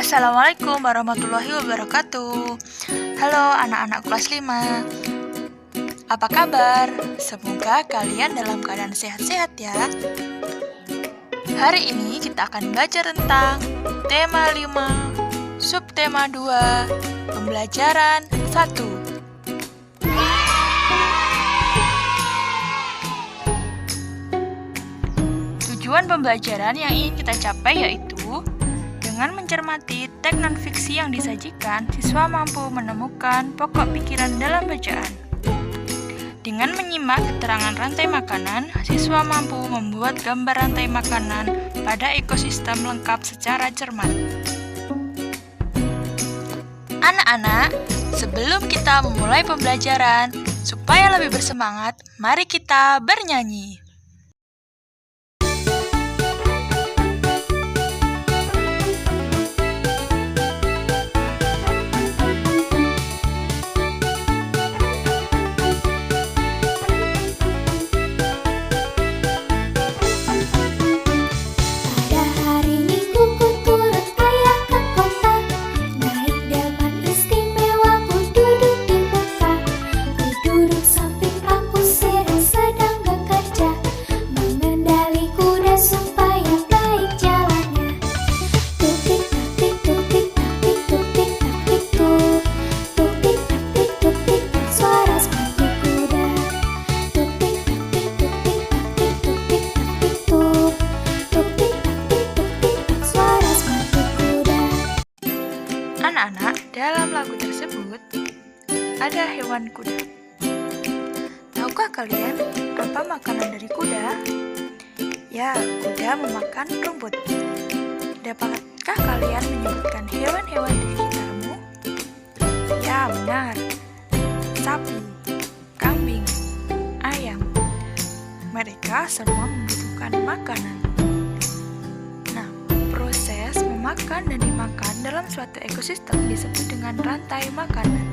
Assalamualaikum warahmatullahi wabarakatuh. Halo anak-anak kelas 5. Apa kabar? Semoga kalian dalam keadaan sehat-sehat ya. Hari ini kita akan belajar tentang tema 5, subtema 2, pembelajaran 1. Tujuan pembelajaran yang ingin kita capai yaitu dengan mencermati teks non-fiksi yang disajikan, siswa mampu menemukan pokok pikiran dalam bacaan. Dengan menyimak keterangan rantai makanan, siswa mampu membuat gambar rantai makanan pada ekosistem lengkap secara cermat. Anak-anak, sebelum kita memulai pembelajaran, supaya lebih bersemangat, mari kita bernyanyi. Anak-anak, dalam lagu tersebut ada hewan kuda. Tahukah kalian apa makanan dari kuda? Ya, kuda memakan rumput. Dapatkah kalian menyebutkan hewan-hewan di sekitarmu? Ya, benar. Sapi, kambing, ayam. Mereka semua membutuhkan makanan. Proses memakan dan dimakan dalam suatu ekosistem disebut dengan rantai makanan.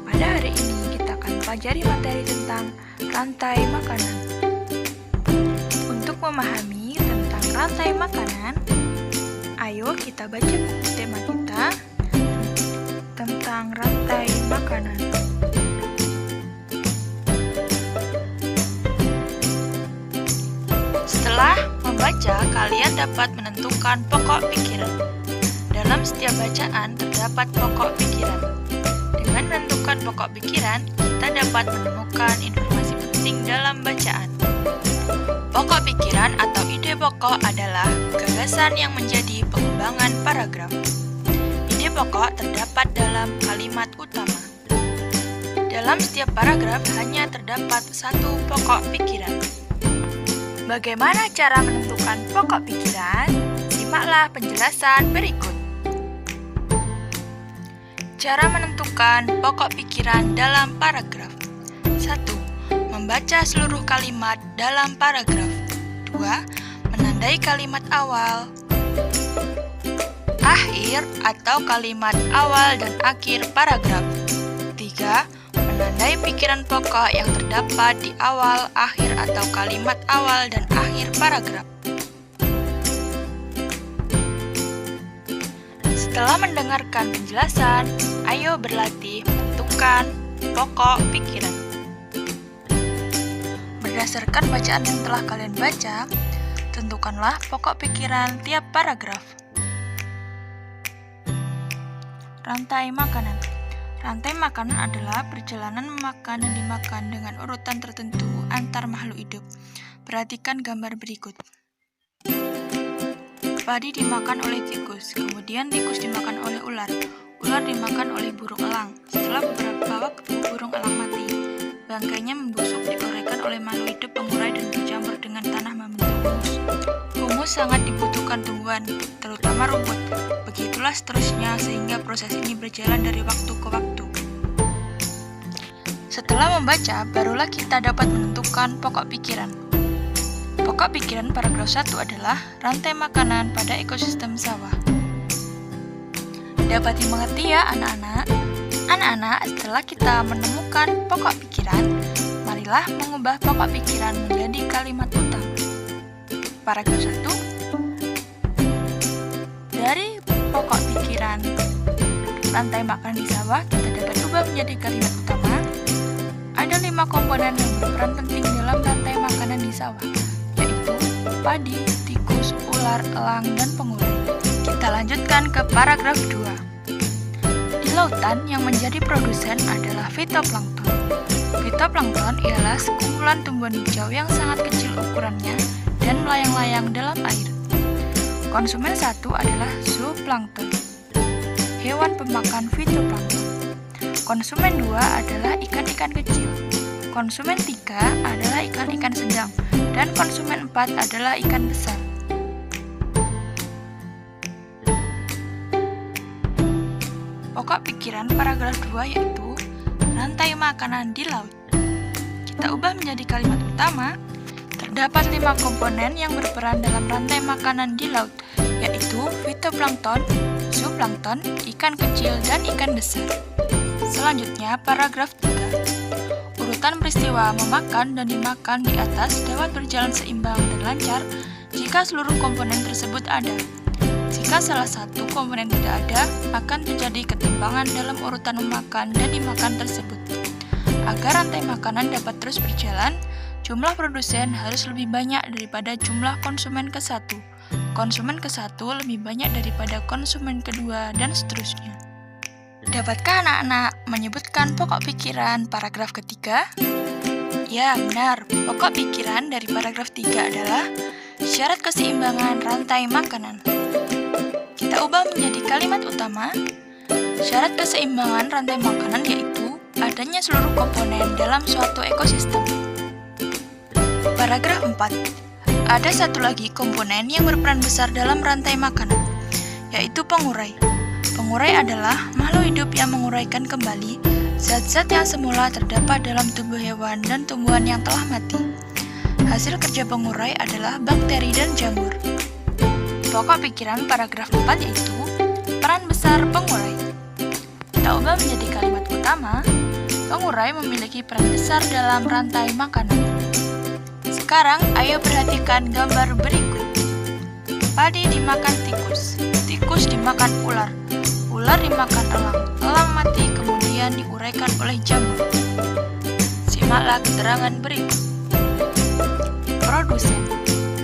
Pada hari ini kita akan pelajari materi tentang rantai makanan. Untuk memahami tentang rantai makanan, ayo kita baca buku tema kita tentang rantai makanan. Setelah membaca, kalian dapat menentukan pokok pikiran. Dalam setiap bacaan terdapat pokok pikiran. Dengan menentukan pokok pikiran, kita dapat menemukan informasi penting dalam bacaan. Pokok pikiran atau ide pokok adalah gagasan yang menjadi pengembangan paragraf. Ide pokok terdapat dalam kalimat utama. Dalam setiap paragraf hanya terdapat satu pokok pikiran. Bagaimana cara menentukan pokok pikiran? Simaklah penjelasan berikut. Cara menentukan pokok pikiran dalam paragraf. 1. Membaca seluruh kalimat dalam paragraf. 2. Menandai kalimat awal, akhir atau kalimat awal dan akhir paragraf. 3. Menandai pikiran pokok yang terdapat di awal, akhir, atau kalimat awal dan akhir paragraf. Setelah mendengarkan penjelasan, ayo berlatih menentukan pokok pikiran. Berdasarkan bacaan yang telah kalian baca, tentukanlah pokok pikiran tiap paragraf. Rantai makanan. Rantai makanan adalah perjalanan memakan dan dimakan dengan urutan tertentu antar makhluk hidup. Perhatikan gambar berikut. Padi dimakan oleh tikus, kemudian tikus dimakan oleh ular. Ular dimakan oleh burung elang. Setelah beberapa waktu, burung elang mati. Bangkainya membusuk dikorekan oleh makhluk hidup pengurai dan bercampur dengan tanah membentuk humus. Humus sangat dibutuhkan tumbuhan, terutama rumput. Begitulah seterusnya sehingga proses ini berjalan dari waktu ke waktu. Setelah membaca, barulah kita dapat menentukan pokok pikiran. Pokok pikiran paragraf 1 adalah rantai makanan pada ekosistem sawah. Dapat dimengerti ya anak-anak? Anak-anak, setelah kita menemukan pokok pikiran, marilah mengubah pokok pikiran menjadi kalimat utama. Paragraf 1. Dari pokok pikiran rantai makan di sawah, kita dapat ubah menjadi kalimat utama. Ada 5 komponen yang berperan penting dalam rantai makanan di sawah, yaitu padi, tikus, ular, elang, dan pengurai. Kita lanjutkan ke paragraf 2. Di lautan yang menjadi produsen adalah fitoplankton. Fitoplankton ialah sekumpulan tumbuhan hijau yang sangat kecil ukurannya dan melayang-layang dalam air. Konsumen satu adalah zooplankton, hewan pemakan fitoplankton. Konsumen 2 adalah ikan-ikan kecil. Konsumen 3 adalah ikan-ikan sedang. Dan konsumen 4 adalah ikan besar. Pokok pikiran paragraf 2 yaitu rantai makanan di laut. Kita ubah menjadi kalimat utama. Terdapat 5 komponen yang berperan dalam rantai makanan di laut, yaitu fitoplankton, zooplankton, ikan kecil, dan ikan besar. Selanjutnya, paragraf 3. Urutan peristiwa memakan dan dimakan di atas dapat berjalan seimbang dan lancar jika seluruh komponen tersebut ada. Jika salah satu komponen tidak ada, akan terjadi ketimpangan dalam urutan memakan dan dimakan tersebut. Agar rantai makanan dapat terus berjalan, jumlah produsen harus lebih banyak daripada jumlah konsumen ke-1. Konsumen ke-1 lebih banyak daripada konsumen kedua, dan seterusnya. Dapatkah anak-anak menyebutkan pokok pikiran paragraf ketiga? Ya, benar. Pokok pikiran dari paragraf 3 adalah syarat keseimbangan rantai makanan. Kita ubah menjadi kalimat utama. Syarat keseimbangan rantai makanan yaitu adanya seluruh komponen dalam suatu ekosistem. Paragraf 4. Ada satu lagi komponen yang berperan besar dalam rantai makanan, yaitu pengurai. Pengurai adalah makhluk hidup yang menguraikan kembali zat-zat yang semula terdapat dalam tubuh hewan dan tumbuhan yang telah mati. Hasil kerja pengurai adalah bakteri dan jamur. Pokok pikiran paragraf 4 yaitu peran besar pengurai. Kita ubah menjadi kalimat utama. Pengurai memiliki peran besar dalam rantai makanan. Sekarang, ayo perhatikan gambar berikut. Padi dimakan tikus, tikus dimakan ular, ular dimakan elang, elang mati kemudian diuraikan oleh jamur. Simaklah keterangan berikut. Produsen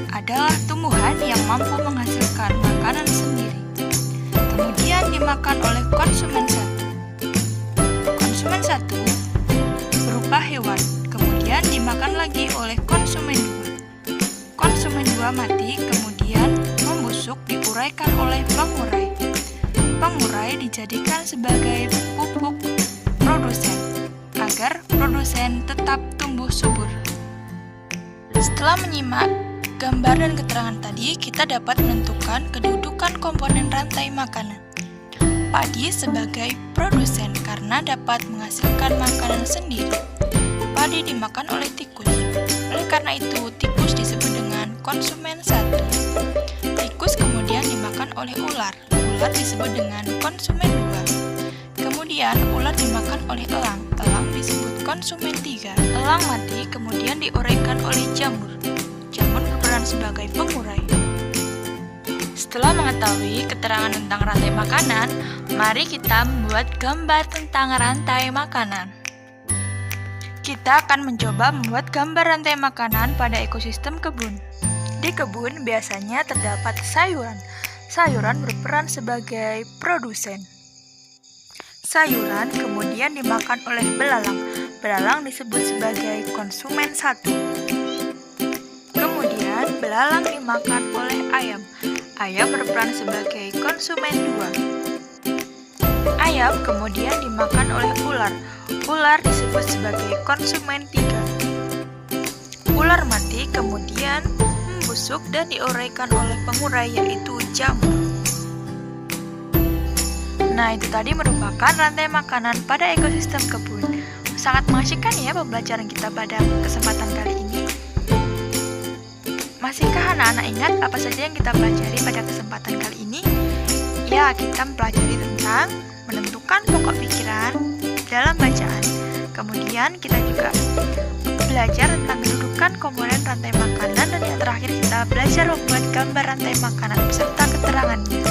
adalah tumbuhan yang mampu menghasilkan makanan sendiri, kemudian dimakan oleh konsumen satu. Konsumen satu berupa hewan, kemudian dimakan lagi oleh konsumen 2. Konsumen 2 mati, kemudian membusuk diuraikan oleh pengurai. Pengurai dijadikan sebagai pupuk produsen, agar produsen tetap tumbuh subur. Setelah menyimak gambar dan keterangan tadi, kita dapat menentukan kedudukan komponen rantai makanan. Padi sebagai produsen karena dapat menghasilkan makanan sendiri. Padi dimakan oleh tikus. Oleh karena itu, tikus disebut dengan konsumen satu. Tikus kemudian dimakan oleh ular. Ular disebut dengan konsumen 2. Kemudian, ular dimakan oleh elang. Elang disebut konsumen 3. Elang mati kemudian diuraikan oleh jamur. Jamur berperan sebagai pengurai. Setelah mengetahui keterangan tentang rantai makanan, mari kita membuat gambar tentang rantai makanan. Kita akan mencoba membuat gambar rantai makanan pada ekosistem kebun. Di kebun biasanya terdapat sayuran. Sayuran berperan sebagai produsen. Sayuran kemudian dimakan oleh belalang. Belalang disebut sebagai konsumen satu. Kemudian belalang dimakan oleh ayam. Ayam berperan sebagai konsumen 2. Ayam kemudian dimakan oleh ular. Ular disebut sebagai konsumen 3. Ular mati kemudian membusuk dan diuraikan oleh pengurai yaitu jamur. Nah, itu tadi merupakan rantai makanan pada ekosistem kebun. Sangat mengasyikkan ya pembelajaran kita pada kesempatan kali ini. Masihkah anak-anak ingat apa saja yang kita pelajari pada kesempatan kali ini? Ya, kita mempelajari tentang menentukan pokok pikiran dalam bacaan. Kemudian kita juga belajar tentang kedudukan komponen rantai makanan, dan yang terakhir kita belajar membuat gambar rantai makanan beserta keterangannya.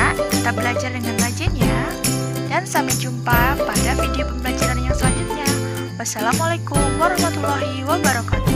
anak-anak, tetap belajar dengan rajin ya. Dan sampai jumpa pada video pembelajaran yang selanjutnya. Wassalamualaikum warahmatullahi wabarakatuh.